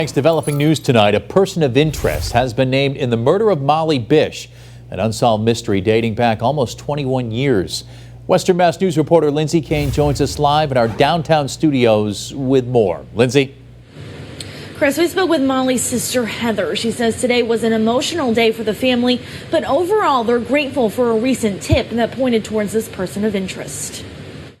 Thanks. Developing news tonight. A person of interest has been named in the murder of Molly Bish, an unsolved mystery dating back almost 21 years. Western Mass News reporter Lindsay Kane joins us live in our downtown studios with more. Lindsay? Chris, we spoke with Molly's sister, Heather. She says today was an emotional day for the family, but overall they're grateful for a recent tip that pointed towards this person of interest.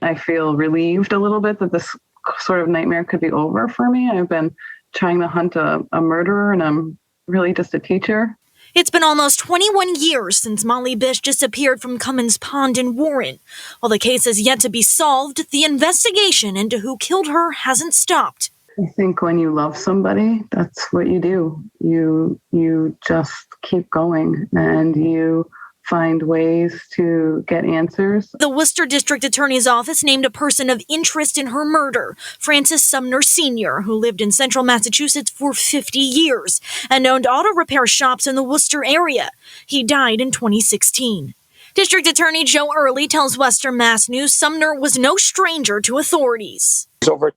I feel relieved a little bit that this sort of nightmare could be over for me. I've been trying to hunt a murderer, and I'm really just a teacher. It's been almost 21 years since Molly Bish disappeared from Cummins Pond in Warren. While the case is yet to be solved, the investigation into who killed her hasn't stopped. I think when you love somebody, that's what you do. You just keep going, and you find ways to get answers. The Worcester District Attorney's Office named a person of interest in her murder, Francis Sumner Sr., who lived in central Massachusetts for 50 years and owned auto repair shops in the Worcester area. He died in 2016. District Attorney Joe Early tells Western Mass News Sumner was no stranger to authorities. He's over a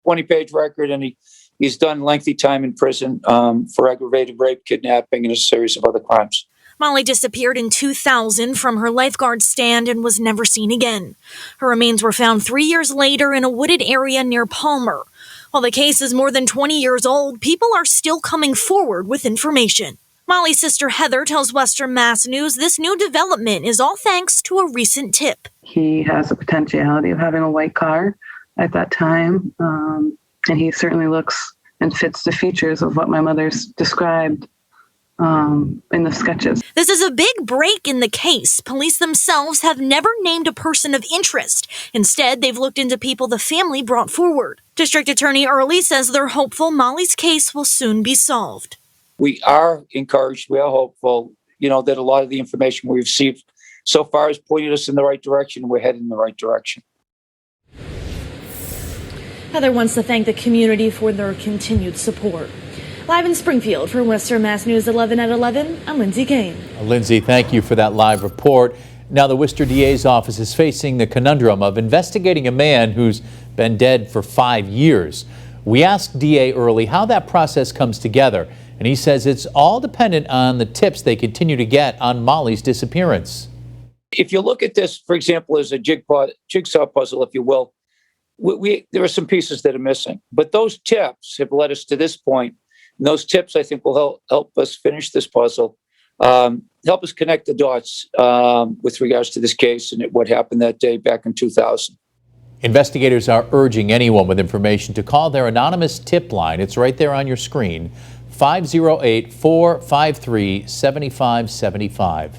20-page record, and he's done lengthy time in prison for aggravated rape, kidnapping, and a series of other crimes. Molly disappeared in 2000 from her lifeguard stand and was never seen again. Her remains were found 3 years later in a wooded area near Palmer. While the case is more than 20 years old, people are still coming forward with information. Molly's sister Heather tells Western Mass News this new development is all thanks to a recent tip. He has a potentiality of having a white car at that time, and he certainly looks and fits the features of what my mother's described in the sketches. This is a big break in the case. Police themselves have never named a person of interest. Instead, they've looked into people the family brought forward. District Attorney Early says they're hopeful Molly's case will soon be solved. We are encouraged, we are hopeful, that a lot of the information we received so far has pointed us in the right direction. We're heading in the right direction. Heather wants to thank the community for their continued support. Live in Springfield for Western Mass News 11 at 11, I'm Lindsay Kane. Lindsay, thank you for that live report. Now the Worcester DA's office is facing the conundrum of investigating a man who's been dead for 5 years. We asked DA Early how that process comes together, and he says it's all dependent on the tips they continue to get on Molly's disappearance. If you look at this, for example, as a jigsaw puzzle, if you will, there are some pieces that are missing. But those tips have led us to this point. And those tips, I think, will help us finish this puzzle, help us connect the dots with regards to this case and what happened that day back in 2000. Investigators are urging anyone with information to call their anonymous tip line. It's right there on your screen, 508-453-7575.